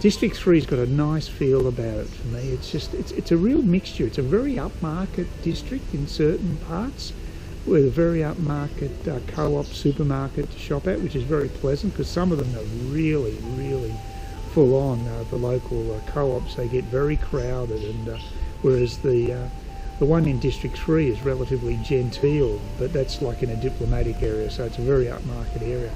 District 3's got a nice feel about it for me. It's a real mixture. It's a very upmarket district in certain parts, with a very upmarket co-op supermarket to shop at, which is very pleasant because some of them are really, really full on. The local co-ops, they get very crowded, and whereas the one in District 3 is relatively genteel, but that's like in a diplomatic area, so it's a very upmarket area.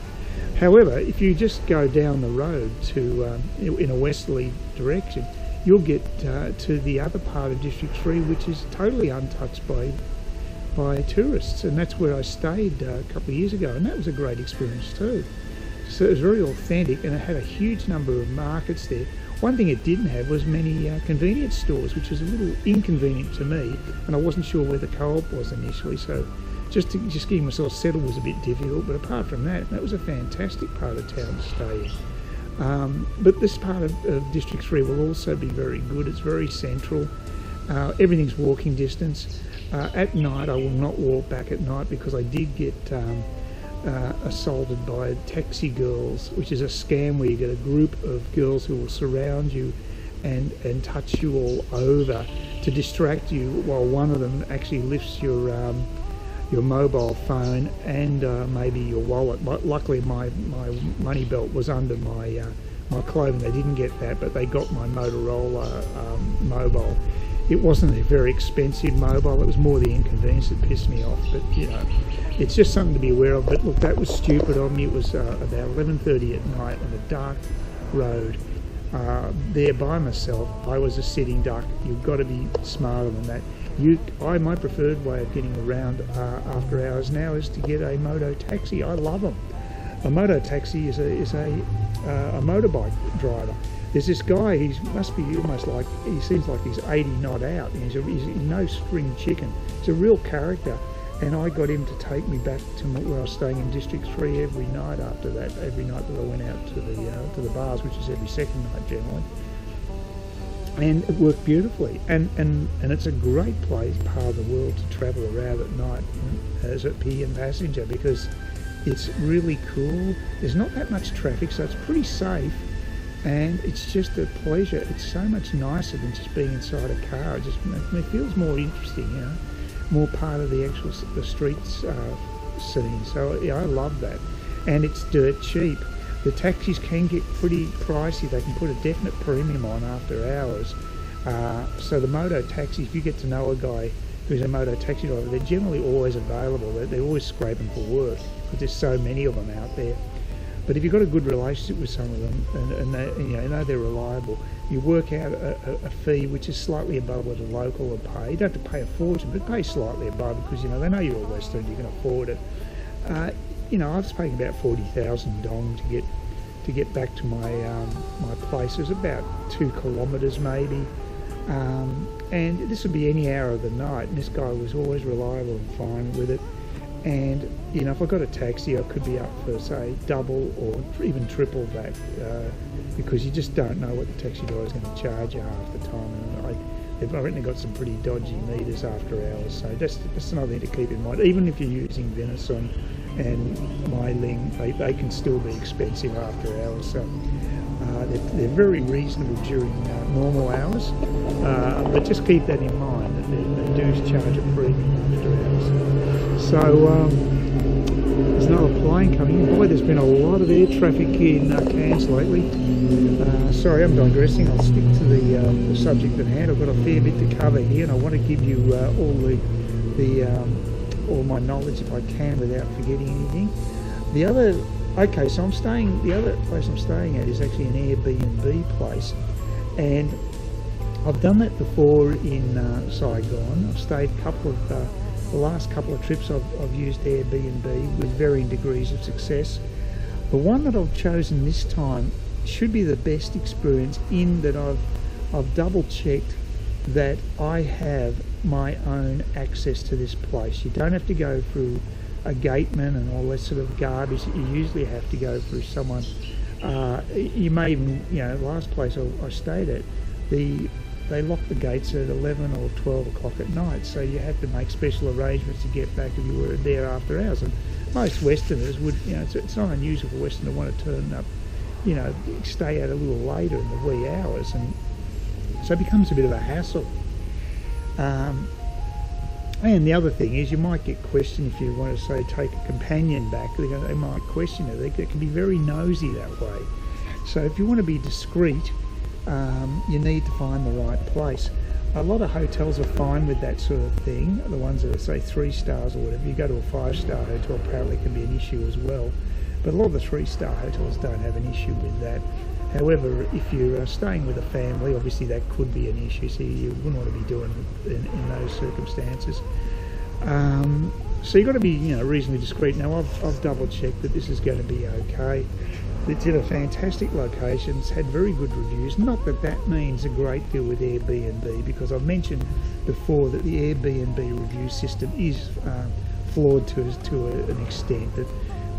However, if you just go down the road to in a westerly direction, you'll get to the other part of District 3, which is totally untouched by tourists, and that's where I stayed a couple of years ago, and that was a great experience too. So it was very authentic, and it had a huge number of markets there. One thing it didn't have was many convenience stores, which was a little inconvenient to me, and I wasn't sure where the co-op was initially, so just getting myself settled was a bit difficult. But apart from that, that was a fantastic part of town to stay in. But this part of District 3 will also be very good. It's very central. Everything's walking distance. At night, I will not walk back at night because I did get assaulted by taxi girls, which is a scam where you get a group of girls who will surround you and touch you all over to distract you, while one of them actually lifts your mobile phone and maybe your wallet. Luckily my money belt was under my clothing. They didn't get that, but they got my Motorola mobile. It wasn't a very expensive mobile, it was more the inconvenience that pissed me off, but you know, it's just something to be aware of. But look, that was stupid of me. It was about 11:30 at night on a dark road, there by myself. I was a sitting duck. You've got to be smarter than that. My preferred way of getting around after hours now is to get a moto taxi. I love them. A moto taxi is a motorbike driver. There's this guy, he must be almost like, he seems like he's 80 not out, and he's no spring chicken. He's a real character, and I got him to take me back to where I was staying in District 3 every night after that, every night that I went out to the bars, which is every second night generally. And it worked beautifully, and it's a great part of the world to travel around at night as a PN passenger, because it's really cool. There's not that much traffic, so it's pretty safe. And it's just a pleasure. It's so much nicer than just being inside a car. It feels more interesting, you know, more part of the streets scene. So yeah, I love that. And it's dirt cheap. The taxis can get pretty pricey. They can put a definite premium on after hours. So the moto taxis, if you get to know a guy who's a moto taxi driver, they're generally always available. They're always scraping for work because there's so many of them out there. But if you've got a good relationship with some of them, and they, you know they're reliable, you work out a fee which is slightly above what a local will pay. You don't have to pay a fortune, but pay slightly above, because you know they know you're a Western, you can afford it. You know, I've paid about 40,000 dong to get back to my my place. It was about 2 kilometres maybe, and this would be any hour of the night. And this guy was always reliable and fine with it. And you know, if I got a taxi, I could be up for say double or even triple that, because you just don't know what the taxi driver is going to charge you half the time. And they've already got some pretty dodgy meters after hours, so that's another thing to keep in mind. Even if you're using Venison and Myling, they can still be expensive after hours. So they're very reasonable during normal hours, but just keep that in mind that they do charge a premium after hours. So there's another plane coming in. Boy, there's been a lot of air traffic in Cairns lately. Sorry, I'm digressing. I'll stick to the subject at hand. I've got a fair bit to cover here, and I want to give you all my knowledge if I can without forgetting anything. The other place I'm staying at is actually an Airbnb place, and I've done that before in Saigon. I've stayed the last couple of trips I've used Airbnb with varying degrees of success. The one that I've chosen this time should be the best experience, in that I've double checked that I have my own access to this place. You don't have to go through a gateman and all that sort of garbage that you usually have to go through someone. You may even, you know, the last place I stayed at, they locked the gates at 11 or 12 o'clock at night, so you had to make special arrangements to get back if you were there after hours. And most Westerners would, you know, it's not unusual for Westerners to want to turn up, you know, stay out a little later in the wee hours, and so it becomes a bit of a hassle. And the other thing is, you might get questioned if you want to say take a companion back. They might question it. They can be very nosy that way. So if you want to be discreet, you need to find the right place. A lot of hotels are fine with that sort of thing. The ones that are, say, 3 stars or whatever. You go to a 5-star hotel, apparently can be an issue as well. But a lot of the 3-star hotels don't have an issue with that. However, if you're staying with a family, obviously that could be an issue, so you wouldn't want to be doing it in those circumstances. So you've got to be, you know, reasonably discreet. Now, I've double-checked that this is going to be okay. It's in a fantastic location. It's had very good reviews. Not that that means a great deal with Airbnb, because I've mentioned before that the Airbnb review system is flawed to an extent, that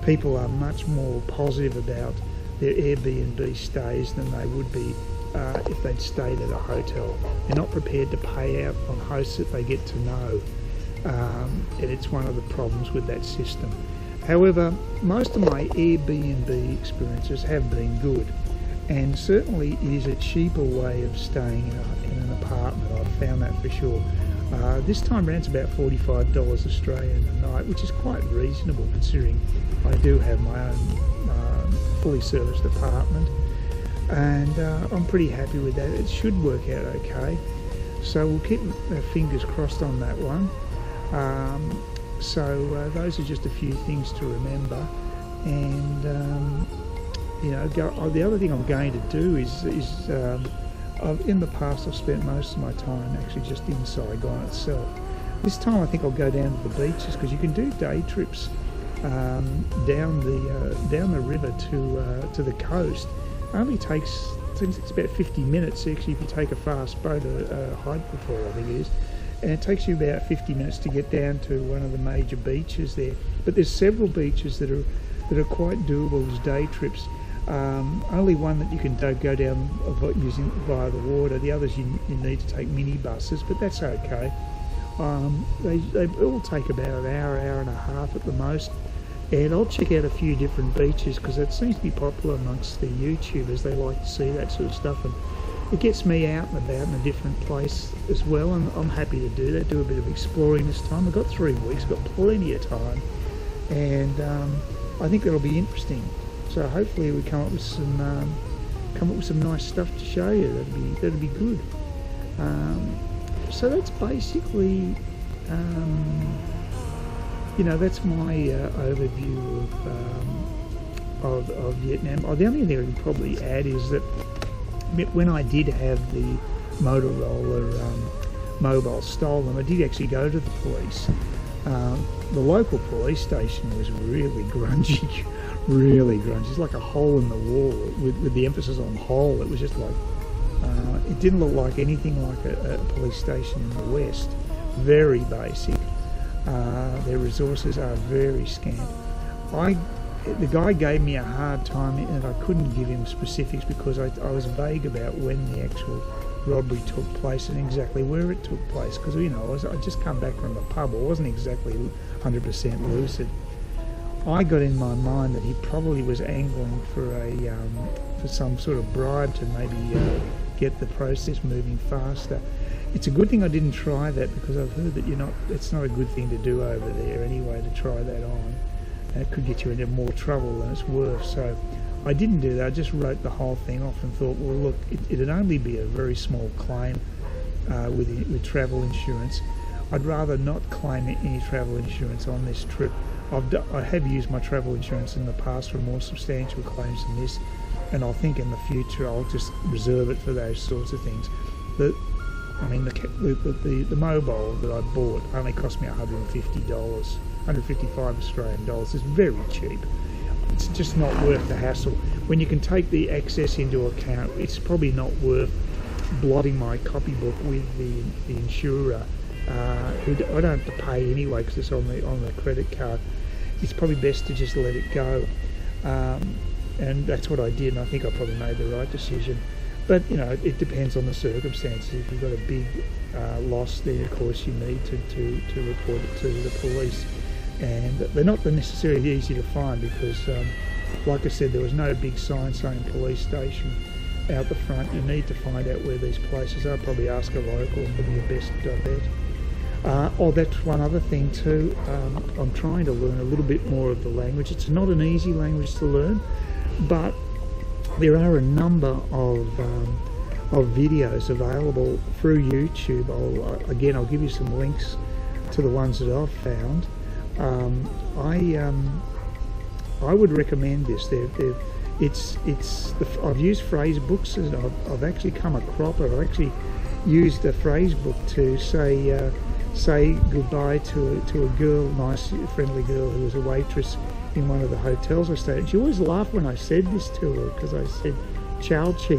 people are much more positive about their Airbnb stays than they would be if they'd stayed at a hotel. They're not prepared to pay out on hosts that they get to know, and it's one of the problems with that system. However, most of my Airbnb experiences have been good, and certainly it is a cheaper way of staying in an apartment. I've found that for sure. This time around it's about $45 Australian a night, which is quite reasonable considering I do have my own fully serviced apartment, and I'm pretty happy with that. It should work out okay, so we'll keep our fingers crossed on that one. So those are just a few things to remember, and you know, the other thing I'm going to do is in the past I've spent most of my time actually just in Saigon itself. This time I think I'll go down to the beaches, because you can do day trips down the river to the coast. It only takes, I think it's about 50 minutes actually if you take a fast boat, a hydrofoil I think it is, and it takes you about 50 minutes to get down to one of the major beaches there. But there's several beaches that are quite doable as day trips. Only one that you can go down using via the water. The others you need to take mini buses, but that's okay. They all take about an hour and a half at the most. And I'll check out a few different beaches, because it seems to be popular amongst the YouTubers. They like to see that sort of stuff, and it gets me out and about in a different place as well, and I'm happy to do that, do a bit of exploring this time. I've got 3 weeks, got plenty of time, and I think that'll be interesting. So hopefully we come up with some nice stuff to show you. That'd be good. So that's basically you know, that's my overview of Vietnam. The only thing I can probably add is that when I did have the Motorola mobile stolen, I did actually go to the police. The local police station was really grungy, really grungy. It's like a hole in the wall with the emphasis on hole. It was just like, it didn't look like anything like a police station in the West. Very basic. Their resources are very scant. The guy gave me a hard time, and I couldn't give him specifics because I was vague about when the actual robbery took place and exactly where it took place, because, you know, I'd just come back from the pub. I wasn't exactly 100% lucid. I got in my mind that he probably was angling for some sort of bribe to maybe get the process moving faster. It's a good thing I didn't try that, because I've heard that it's not a good thing to do over there anyway, to try that on. And it could get you into more trouble than it's worth. So I didn't do that. I just wrote the whole thing off and thought, well, look, it'd only be a very small claim with travel insurance. I'd rather not claim any travel insurance on this trip. I have used my travel insurance in the past for more substantial claims than this, and I think in the future I'll just reserve it for those sorts of things. The mobile that I bought only cost me $150, 155 Australian dollars. It's very cheap. It's just not worth the hassle. When you can take the excess into account, it's probably not worth blotting my copybook with the insurer, who I don't have to pay anyway because it's on the credit card. It's probably best to just let it go, and that's what I did, and I think I probably made the right decision. But, you know, it depends on the circumstances. If you've got a big loss there, of course, you need to report it to the police. And they're not necessarily easy to find, because like I said, there was no big sign saying police station out the front. You need to find out where these places are. Probably ask a local, probably your best bet. That's one other thing too. I'm trying to learn a little bit more of the language. It's not an easy language to learn, but there are a number of videos available through YouTube. I'll give you some links to the ones that I've found. I would recommend this. I've used phrase books, and I've actually come a cropper. I've actually used a phrase book to say goodbye to a girl, nice, friendly girl who was a waitress in one of the hotels I stayed at. She always laughed when I said this to her, because I said "Ciao Chi"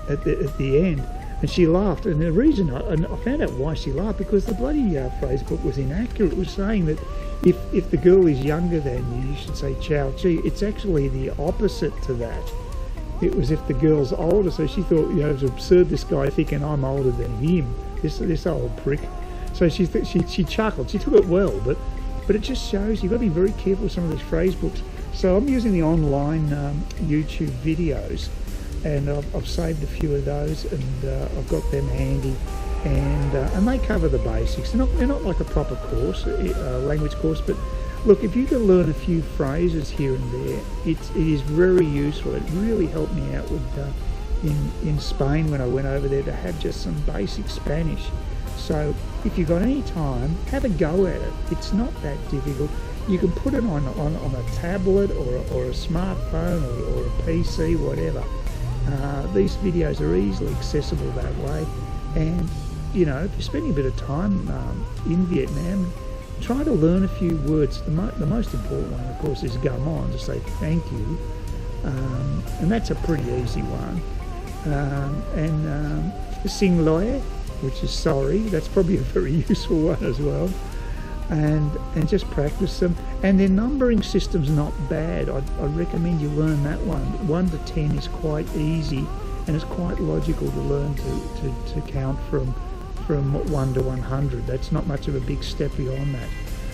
at the end, and she laughed. And the reason I found out why she laughed, because the bloody phrase book was inaccurate. It was saying that if the girl is younger than you, you should say "Ciao Chi." It's actually the opposite to that. It was if the girl's older. So she thought, it was absurd, this guy thinking I'm older than him. This old prick. So she chuckled. She took it well, but it just shows you've got to be very careful with some of these phrase books. So I'm using the online YouTube videos, and I've saved a few of those, and I've got them handy, and they cover the basics. They're not like a proper course, language course, but look, if you can learn a few phrases here and there, it is very useful. It really helped me out with in Spain when I went over there, to have just some basic Spanish. So if you've got any time, have a go at it. It's not that difficult. You can put it on a tablet or a smartphone or a PC, whatever. These videos are easily accessible that way. And if you're spending a bit of time in Vietnam, try to learn a few words. The most important one, of course, is "Gamon," to say thank you, and that's a pretty easy one. Sing loe, which is sorry. That's probably a very useful one as well. And just practice them. And their numbering system's not bad. I'd recommend you learn that one. 1 to 10 is quite easy, and it's quite logical to learn to count from 1 to 100. That's not much of a big step beyond that.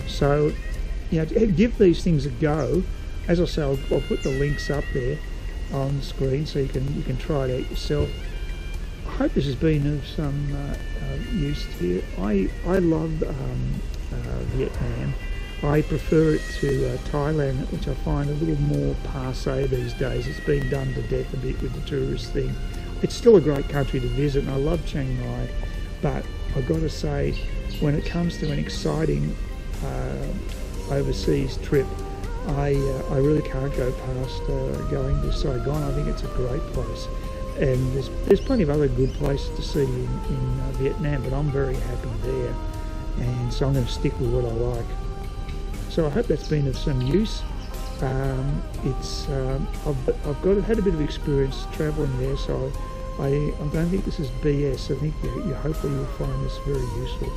So, give these things a go. As I say, I'll put the links up there on the screen so you can try it out yourself. I hope this has been of some use to you. I love Vietnam. I prefer it to Thailand, which I find a little more passé these days. It's been done to death a bit with the tourist thing. It's still a great country to visit, and I love Chiang Mai, but I've got to say, when it comes to an exciting overseas trip, I really can't go past going to Saigon. I think it's a great place, and there's plenty of other good places to see in Vietnam, but I'm very happy there, and so I'm going to stick with what I like. So I hope that's been of some use. I've had a bit of experience travelling there, so I don't think this is BS. I think hopefully you'll find this very useful.